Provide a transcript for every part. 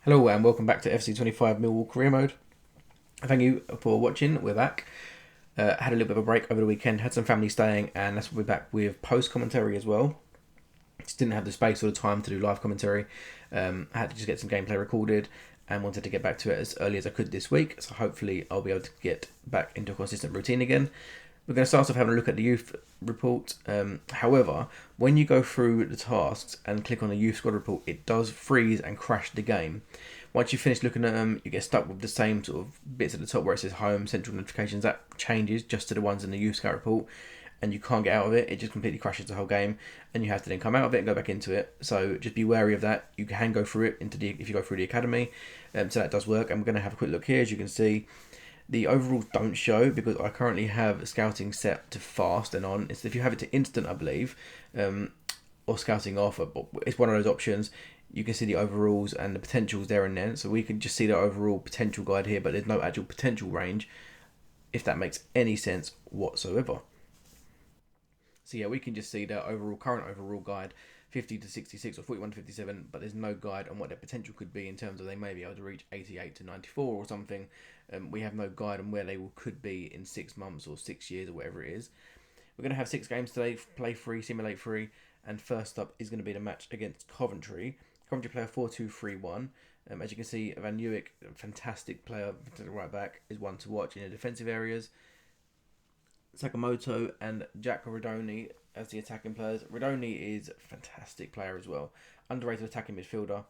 Hello and welcome back to FC25 Millwall Career Mode. Thank you for watching. We're back. Had a little bit of a break over the weekend. Had some family staying, and that's we're back with post commentary as well. Just didn't have the space or the time to do live commentary. I had to just get some gameplay recorded and wanted to get back to it as early as I could this week. So hopefully I'll be able to get back into a consistent routine again. We're going to start off having a look at the youth report. However, when you go through the tasks and click on the youth squad report, it does freeze and crash the game. Once you finish looking at them, you get stuck with the same sort of bits at the top where it says home, central notifications. That changes just to the ones in the youth scout report, and you can't get out of it. It just completely crashes the whole game, and you have to then come out of it and go back into it. So just be wary of that. You can go through it if you go through the academy, so that does work. And we're going to have a quick look here. As you can see, the overalls don't show because I currently have scouting set to fast and on. It's if you have it to instant, I believe, or scouting off. It's one of those options. You can see the overalls and the potentials there and then. So we can just see the overall potential guide here, but there's no actual potential range, if that makes any sense whatsoever. So yeah, we can just see the current overall guide, 50 to 66 or 41 to 57, but there's no guide on what their potential could be in terms of they may be able to reach 88 to 94 or something. We have no guide on where they could be in 6 months or 6 years or whatever it is. We're going to have 6 games today, play free, simulate free, and first up is going to be the match against Coventry. Coventry play a 4-2-3-1. As you can see, Van Uwijk, fantastic player, right back, is one to watch in the defensive areas. Sakamoto and Jack Rodoni as the attacking players. Rodoni is a fantastic player as well. Underrated attacking midfielder.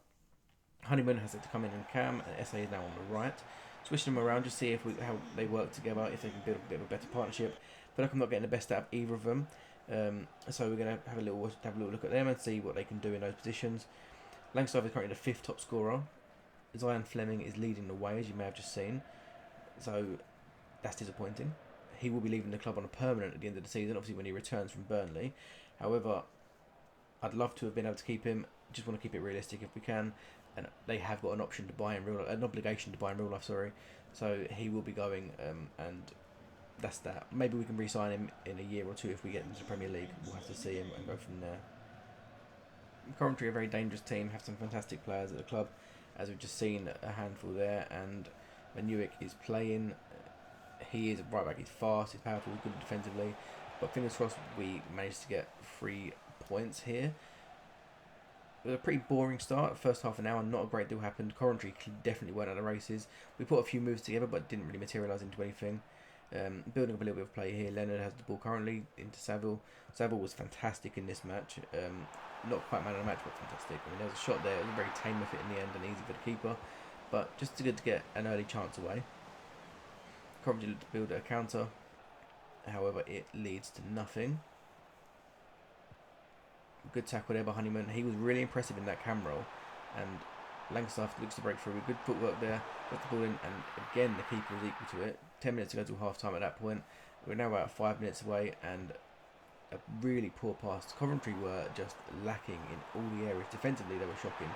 Honeyman has to come in and cam, and SA is now on the right. Switching them around, just see how they work together, if they can build a bit of a better partnership. I feel like I'm not getting the best out of either of them. So we're going to have a little look at them and see what they can do in those positions. Langstaff is currently the 5th top scorer. Zion Fleming is leading the way, as you may have just seen. So that's disappointing. He will be leaving the club on a permanent at the end of the season, obviously when he returns from Burnley. However, I'd love to have been able to keep him. Just want to keep it realistic if we can. And they have got an option to buy in real life, an obligation to buy in real life, sorry. So he will be going, and that's that. Maybe we can re-sign him in a year or two if we get into the Premier League. We'll have to see him and go from there. Coventry, a very dangerous team, have some fantastic players at the club, as we've just seen a handful there. And Van Uwijk is playing. He is right back. He's fast. He's powerful. He's good defensively. But fingers crossed, we managed to get 3 points here. It was a pretty boring start. First half an hour, not a great deal happened. Coventry definitely weren't at the races. We put a few moves together, but didn't really materialise into anything. Building up a little bit of play here. Leonard has the ball currently into Saville. Saville was fantastic in this match. Not quite man of the match, but fantastic. I mean, there was a shot there. It was a very tame effort in the end and easy for the keeper. But just good to get an early chance away. Coventry looked to build a counter. However, it leads to nothing. Good tackle there by Honeyman. He was really impressive in that cam roll. And Langstaff looks to break through with good footwork there. Got the ball in, and again, the keeper was equal to it. 10 minutes to go to half time at that point. We're now about 5 minutes away, and a really poor pass. Coventry were just lacking in all the areas. Defensively, they were shocking.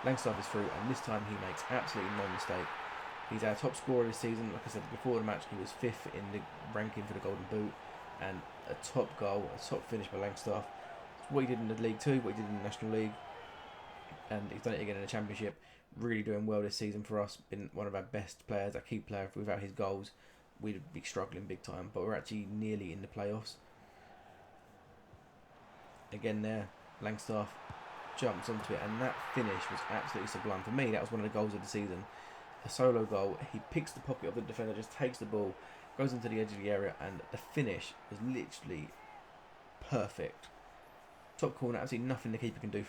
Langstaff is through, and this time he makes absolutely no mistake. He's our top scorer this season. Like I said before the match, he was 5th in the ranking for the Golden Boot, and a top goal, a top finish by Langstaff. It's what he did in the League 2, what he did in the National League, and he's done it again in the Championship. Really doing well this season for us. Been one of our best players, our key player. Without his goals, we'd be struggling big time. But we're actually nearly in the playoffs. Again there, Langstaff jumps onto it, and that finish was absolutely sublime. For me, that was one of the goals of the season. A solo goal. He picks the pocket of the defender, just takes the ball, goes into the edge of the area, and the finish was literally perfect. Top corner, absolutely nothing the keeper can do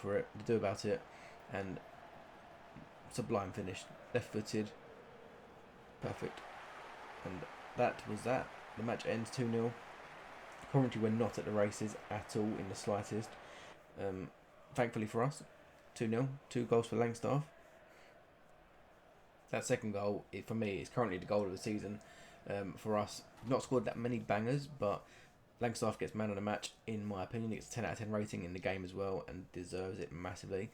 about it, and sublime finish. Left footed, perfect. And that was that. The match ends 2-0. Coventry were not at the races at all in the slightest. Thankfully for us, 2-0, 2 goals for Langstaff. That second goal, for me, is currently the goal of the season for us. Not scored that many bangers, but Langstaff gets man of the match, in my opinion. He gets a 10 out of 10 rating in the game as well, and deserves it massively.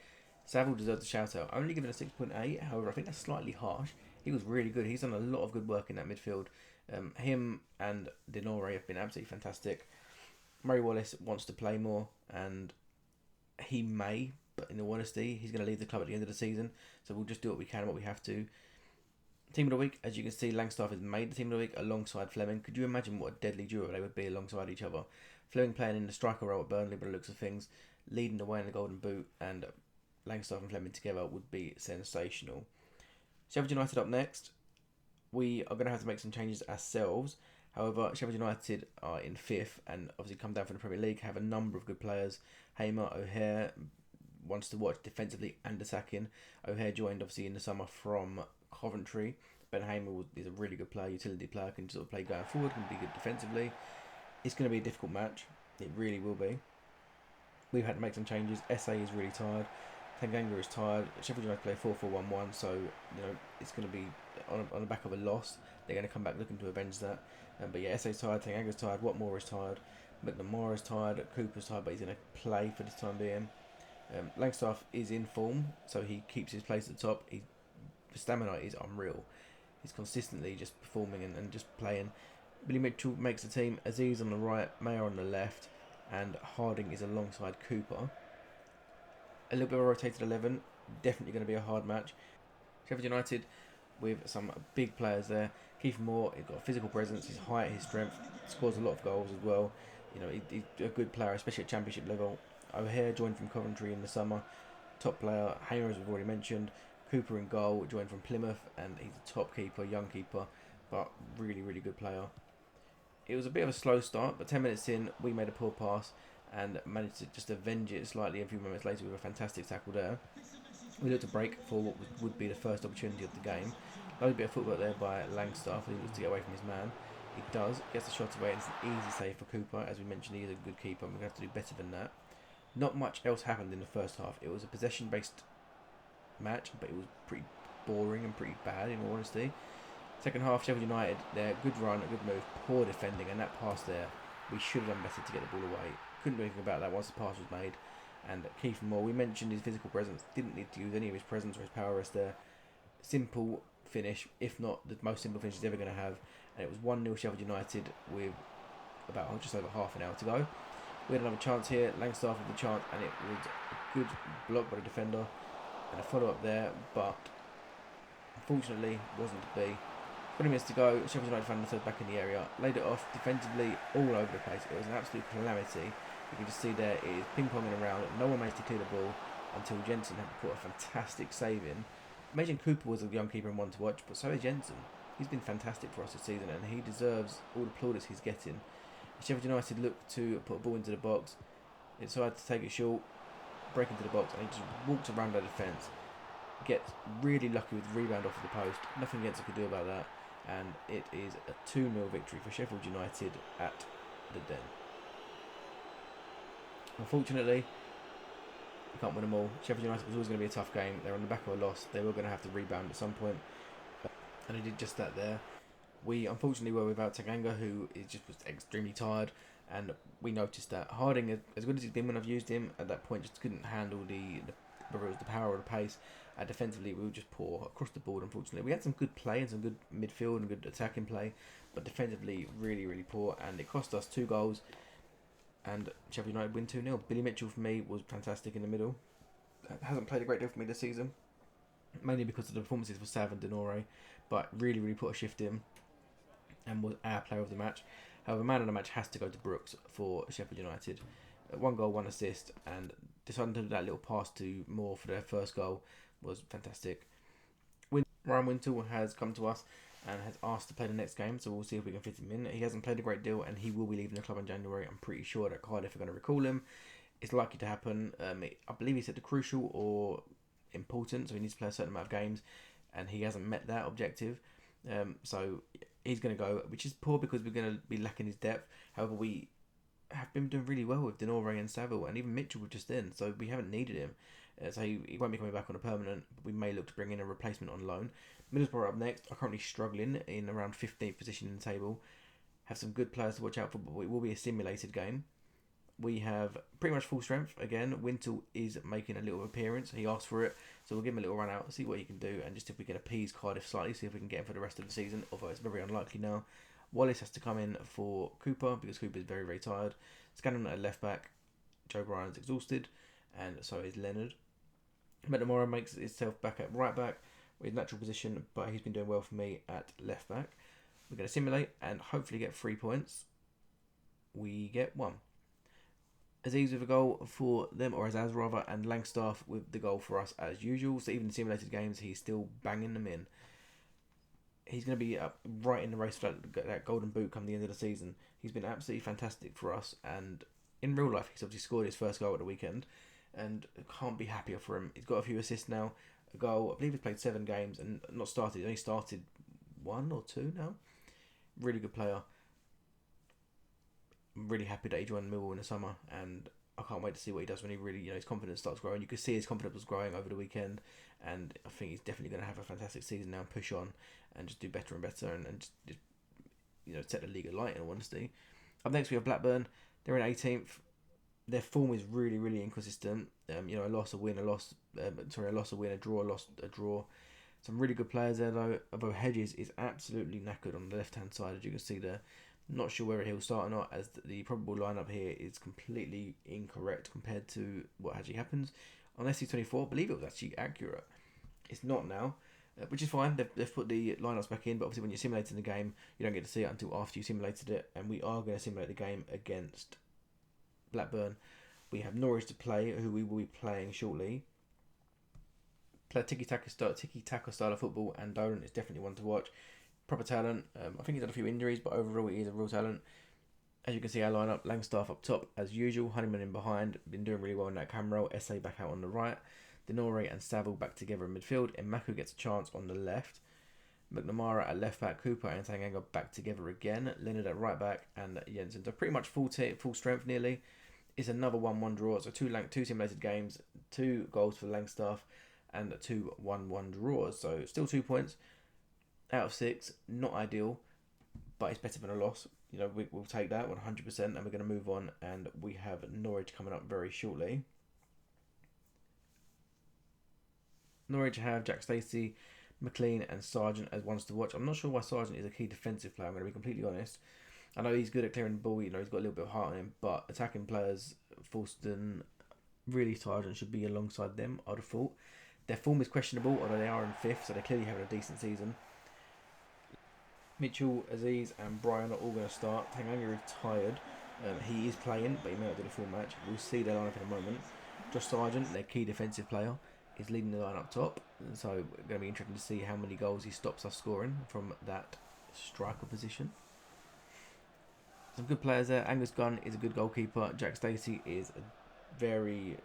Saville deserves a shout out. Only given a 6.8, however, I think that's slightly harsh. He was really good. He's done a lot of good work in that midfield. Him and Denore have been absolutely fantastic. Murray Wallace wants to play more, and he may, but in all honesty, he's going to leave the club at the end of the season, so we'll just do what we can, what we have to. Team of the week, as you can see, Langstaff has made the team of the week alongside Fleming. Could you imagine what a deadly duo they would be alongside each other? Fleming playing in the striker role at Burnley by the looks of things, leading the way in the Golden Boot, and Langstaff and Fleming together would be sensational. Sheffield United up next. We are going to have to make some changes ourselves. However, Sheffield United are in 5th and obviously come down from the Premier League, have a number of good players. Hamer, O'Hare, wants to watch defensively and attacking. O'Hare joined obviously in the summer from Coventry. Ben Hamer is a really good player, utility player, can sort of play going forward, can be good defensively. It's going to be a difficult match. It really will be. We've had to make some changes. SA is really tired. Tanganga is tired. Sheffield United play 4-4-1-1, so it's going to be on the back of a loss. They're going to come back looking to avenge that. But yeah, SA's tired, Tanganga's tired, Watmore is tired, McNamara is tired, Cooper's tired, but he's going to play for this time being. Langstaff is in form, so he keeps his place at the top. His stamina is unreal. He's consistently just performing and just playing. Billy Mitchell makes the team. Aziz on the right, Mayer on the left, and Harding is alongside Cooper. A little bit of a rotated 11, definitely going to be a hard match. Sheffield United with some big players there. Keith Moore, he's got a physical presence, his height, his strength, scores a lot of goals as well. He's a good player, especially at Championship level. O'Hare joined from Coventry in the summer, top player. Hamer, as we've already mentioned. Cooper in goal, joined from Plymouth, and he's a top keeper, young keeper, but really, really good player. It was a bit of a slow start, but 10 minutes in, we made a poor pass and managed to just avenge it slightly a few moments later with a fantastic tackle there. We looked to break for what would be the first opportunity of the game. Lovely bit of footwork there by Langstaff, who looks to get away from his man. He does, gets the shot away, and it's an easy save for Cooper. As we mentioned, he is a good keeper, and we're going to have to do better than that. Not much else happened in the first half. It was a possession-based match, but it was pretty boring and pretty bad, in all honesty. Second half, Sheffield United, their good run, a good move, poor defending, and that pass there, we should have done better to get the ball away. Couldn't do anything about that once the pass was made. And Keith Moore, we mentioned his physical presence, didn't need to use any of his presence or his power rest there. Simple finish, if not the most simple finish he's ever going to have. And it was 1-0 Sheffield United with about just over half an hour to go. We had another chance here, Langstaff with the chance, and it was a good block by the defender and a follow-up there, but unfortunately wasn't to be. 20 minutes to go, Sheffield United found themselves back in the area, laid it off defensively all over the place. It was an absolute calamity. You can just see there it is ping-ponging around, no one managed to clear the ball until Jensen had to put a fantastic save in. Imagine Cooper was a young keeper and one to watch, but so is Jensen. He's been fantastic for us this season and he deserves all the plaudits he's getting. Sheffield United looked to put a ball into the box. They decided to take it short, break into the box, and he just walked around the defence. Gets really lucky with the rebound off of the post. Nothing Jensen could do about that. And it is a 2-0 victory for Sheffield United at the Den. Unfortunately, you can't win them all. Sheffield United was always going to be a tough game. They're on the back of a loss. They were going to have to rebound at some point. And they did just that there. We unfortunately were without Tanganga, who was extremely tired. And we noticed that Harding, as good as he's been when I've used him, at that point just couldn't handle whether it was the power or the pace. Defensively, we were just poor across the board, unfortunately. We had some good play and some good midfield and good attacking play, but defensively, really, really poor, and it cost us 2 goals, and Sheffield United win 2-0. Billy Mitchell, for me, was fantastic in the middle. Hasn't played a great deal for me this season, mainly because of the performances for Sav and Denore, but really, really put a shift in, and was our player of the match. However, man of the match has to go to Brooks for Sheffield United. 1 goal, 1 assist, and deciding to do that little pass to Moore for their first goal was fantastic. Ryan Wintle has come to us and has asked to play the next game, so we'll see if we can fit him in. He hasn't played a great deal and he will be leaving the club in January. I'm pretty sure that Cardiff are going to recall him. It's likely to happen. I believe he said the crucial or important, so he needs to play a certain amount of games and he hasn't met that objective. So he's going to go, which is poor because we're going to be lacking his depth. However, we have been doing really well with Denore and Saville, and even Mitchell was just in, so we haven't needed him. So he won't be coming back on a permanent, but we may look to bring in a replacement on loan. Middlesbrough up next are currently struggling in around 15th position in the table. Have some good players to watch out for, but it will be a simulated game. We have pretty much full strength again. Wintle is making a little appearance. He asked for it, so we'll give him a little run out, see what he can do, and just if we can appease Cardiff slightly, see if we can get him for the rest of the season, although it's very unlikely now. Wallace has to come in for Cooper because Cooper is very, very tired. Scanlon at left back. Joe Bryan's exhausted, and so is Leonard. McNamara makes itself back at right back with natural position, but he's been doing well for me at left back. We're going to simulate and hopefully get 3 points. We get 1. Aziz with a goal for them, or Azaz rather, and Langstaff with the goal for us as usual. So even in simulated games, he's still banging them in. He's going to be up right in the race for that golden boot come the end of the season. He's been absolutely fantastic for us, and in real life, he's obviously scored his first goal at the weekend, and can't be happier for him. He's got a few assists now, a goal. I believe he's played 7 games and not started. He's only started 1 or 2 now. Really good player. I'm really happy that he joined Millwall in the summer, and I can't wait to see what he does when he really, his confidence starts growing. You could see his confidence was growing over the weekend, and I think he's definitely going to have a fantastic season now and push on and just do better and better and just set the league alight, in all honesty. Up next we have Blackburn. They're in 18th. Their form is really, really inconsistent. A loss, a win, a loss. A loss, a win, a draw, a loss, a draw. Some really good players there though. Although Hedges is absolutely knackered on the left-hand side, as you can see there. Not sure whether he'll start or not, as the probable lineup here is completely incorrect compared to what actually happens. On SC24, I believe it was actually accurate. It's not now, which is fine. They've put the lineups back in, but obviously when you're simulating the game, you don't get to see it until after you simulated it. And we are going to simulate the game against Blackburn. We have Norwich to play, who we will be playing shortly. Play tiki-taka style of football, and Dolan is definitely one to watch. Proper talent. I think he's had a few injuries, but overall he is a real talent. As you can see, our lineup: Langstaff up top as usual, Honeyman in behind, been doing really well in that cam role. SA back out on the right, Denore and Saville back together in midfield. Mmaku gets a chance on the left. McNamara at left back, Cooper and Tanganga back together again. Leonard at right back, and Jensen. So pretty much full strength nearly. It's another 1-1 draw. So two simulated games, 2 goals for Langstaff, and 2 1-1 draws. So still 2 points out of 6. Not ideal, but it's better than a loss. We'll take that 100%, and we're going to move on. And we have Norwich coming up very shortly. Norwich have Jack Stacey, McLean and Sargent as ones to watch. I'm not sure why Sargent is a key defensive player, I'm going to be completely honest. I know he's good at clearing the ball, he's got a little bit of heart on him, but attacking players, Forster, really Sargent should be alongside them, I'd have thought. Their form is questionable, although they are in 5th, so they're clearly having a decent season. Mitchell, Aziz and Brian are all going to start. Tanganga is tired. He is playing, but he may not do the full match. We'll see their lineup in a moment. Josh Sargent, their key defensive player, is leading the line up top. So we're going to be interested to see how many goals he stops us scoring from that striker position. Some good players there. Angus Gunn is a good goalkeeper. Jack Stacey is a very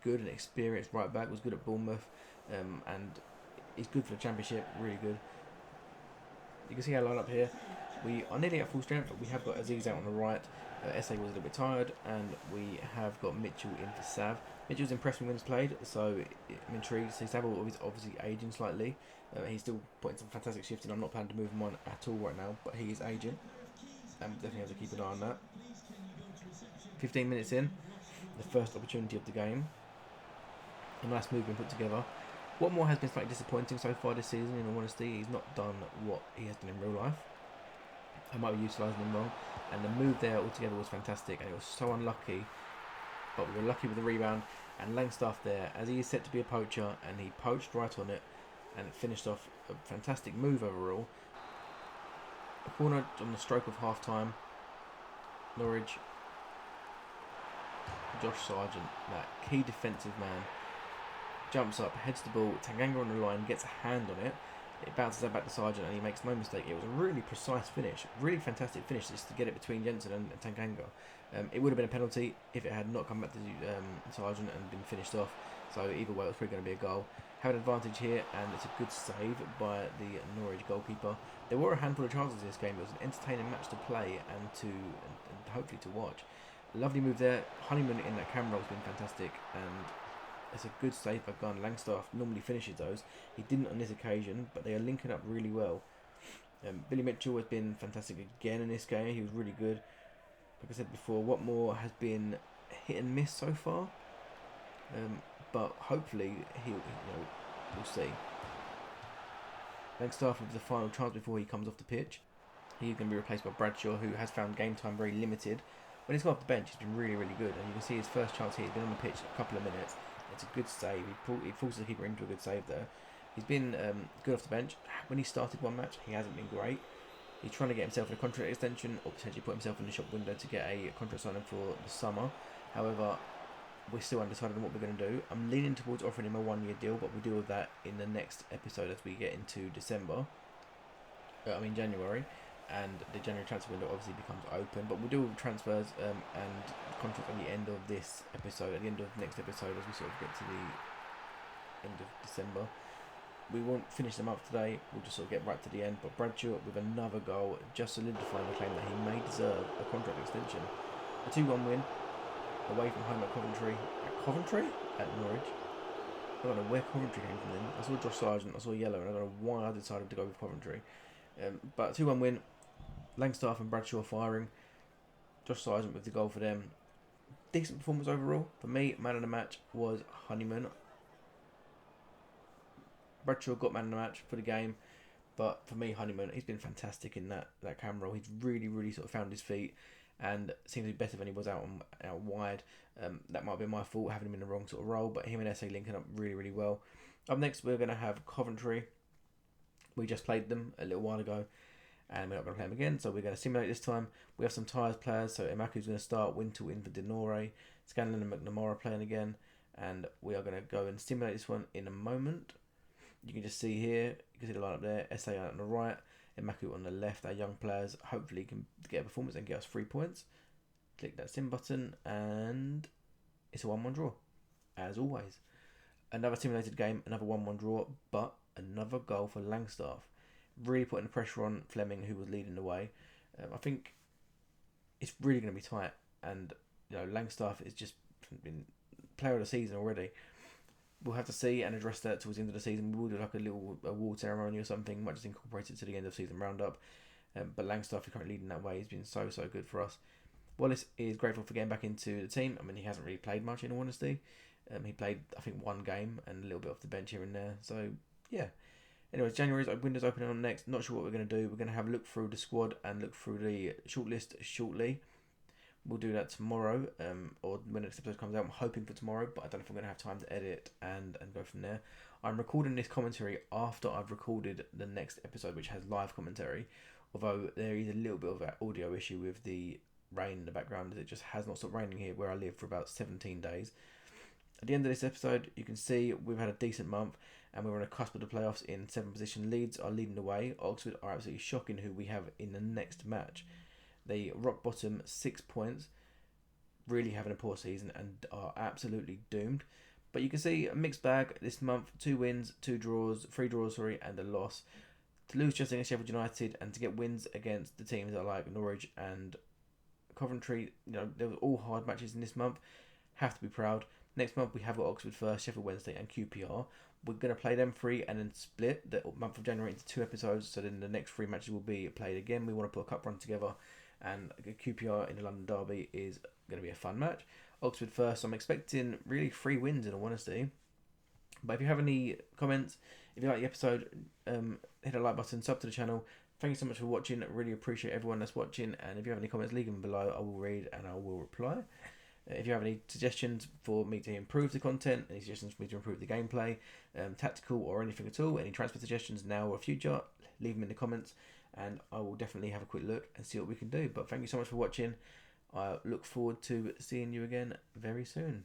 good and experienced right back. Was good at Bournemouth, and he's good for the Championship. Really good. You can see our lineup here. We are nearly at full strength, but we have got Aziz out on the right. SA was a little bit tired, and we have got Mitchell in for Sav. Mitchell's impressed me when he's played, so I'm intrigued. So Sav is obviously aging slightly. He's still putting some fantastic shifts in. I'm not planning to move him on at all right now, but he is aging. And definitely have to keep an eye on that. 15 minutes in, the first opportunity of the game. A nice move being put together. Watmore has been slightly disappointing so far this season, in all honesty. He's not done what he has done in real life. I might be utilising him wrong. And the move there altogether was fantastic, and it was so unlucky. But we were lucky with the rebound. And Langstaff there, as he is set to be a poacher, and he poached right on it and finished off a fantastic move overall. A corner on the stroke of half time. Norwich. Josh Sargent, that key defensive man, jumps up, heads the ball. Tanganga on the line, gets a hand on it. It bounces back to Sargent, and he makes no mistake. It was a really precise finish, really fantastic finish, just to get it between Jensen and Tanganga. It would have been a penalty if it had not come back to Sargent and been finished off. So either way, it was probably going to be a goal. Have an advantage here, and it's a good save by the Norwich goalkeeper. There were a handful of chances in this game. It was an entertaining match to play and hopefully to watch. Lovely move there. Honeyman in that camera has been fantastic, and it's a good save by Gunn. Langstaff normally finishes those. He didn't on this occasion, but they are linking up really well. Billy Mitchell has been fantastic again in this game. He was really good. Like I said before, Watmore has been hit and miss so far, but hopefully we'll see. Langstaff with the final chance before he comes off the pitch. He's going to be replaced by Bradshaw, who has found game time very limited. When he's gone off the bench, he's been really, really good. And you can see his first chance here, he's been on the pitch a couple of minutes. It's a good save. He forces the keeper into a good save there. He's been good off the bench. When he started one match, he hasn't been great. He's trying to get himself a contract extension or potentially put himself in the shop window to get a contract signing for the summer. However, we're still undecided on what we're going to do. I'm leaning towards offering him a 1-year deal, but we'll deal with that in the next episode as we get into January. And the January transfer window obviously becomes open, but we'll deal with transfers and contracts at the end of this episode, at the end of next episode, as we sort of get to the end of December. We won't finish them up today, we'll just sort of get right to the end. But Bradshaw with another goal, just solidifying the claim that he may deserve a contract extension. A 2-1 win away from home at Coventry. At Norwich. I don't know where Coventry came from then. I saw Josh Sargent, I saw yellow, and I don't know why I decided to go with Coventry. But 2-1 win. Langstaff and Bradshaw firing. Josh Sargent with the goal for them. Decent performance overall. For me, man of the match was Honeyman. Bradshaw got man of the match for the game, but for me, Honeyman, he's been fantastic in that cam role. He's really sort of found his feet and seems to be better than he was out wide. That might be my fault, having him in the wrong sort of role, but him and SA linking up really well. Up next, we're going to have Coventry. We just played them a little while ago, and we're not going to play them again, so we're going to simulate this time. We have some Tyres players, so Emaku's going to start, Wintle in for Denore, Scanlon and McNamara playing again, and we are going to go and simulate this one in a moment. You can just see here, you can see the lineup there, SA on the right, Emaku on the left. Our young players hopefully can get a performance and get us 3 points. Click that sim button, and it's a 1-1 draw, as always. Another simulated game, another 1-1 draw, but another goal for Langstaff. Really putting the pressure on Fleming, who was leading the way. I think it's really going to be tight, and Langstaff has just been player of the season already. We'll have to see and address that towards the end of the season. We will do like a little award ceremony or something, might just incorporate it to the end of season roundup. But Langstaff is currently leading that way. He's been so good for us. Wallace is grateful for getting back into the team. I mean, he hasn't really played much, in all honesty. He played, I think, 1 game and a little bit off the bench here and there. So, yeah. Anyways, January's windows opening on next. Not sure what we're going to do. We're going to have a look through the squad and look through the shortlist shortly. We'll do that tomorrow, or when the next episode comes out. I'm hoping for tomorrow, but I don't know if I'm going to have time to edit and go from there. I'm recording this commentary after I've recorded the next episode, which has live commentary, although there is a little bit of an audio issue with the rain in the background, as it just has not stopped raining here where I live for about 17 days. At the end of this episode, you can see we've had a decent month and we're on a cusp of the playoffs in 7th position. Leeds are leading the way. Oxford are absolutely shocking, who we have in the next match. They rock bottom 6 points, really having a poor season and are absolutely doomed. But you can see a mixed bag this month: 2 wins, 3 draws, and a loss. To lose just against Sheffield United and to get wins against the teams that are like Norwich and Coventry, they were all hard matches in this month. Have to be proud. Next month we have got Oxford first, Sheffield Wednesday and QPR. We're going to play them 3 and then split the month of January into 2 episodes, so then the next 3 matches will be played again. We want to put a cup run together, and QPR in the London Derby is going to be a fun match. Oxford first, I'm expecting really 3 wins in all honesty. But if you have any comments, if you like the episode, hit a like button, sub to the channel. Thank you so much for watching. I really appreciate everyone that's watching, and if you have any comments, leave them below. I will read and I will reply. If you have any suggestions for me to improve the content, any suggestions for me to improve the gameplay, tactical or anything at all, any transfer suggestions now or future, leave them in the comments and I will definitely have a quick look and see what we can do. But thank you so much for watching. I look forward to seeing you again very soon.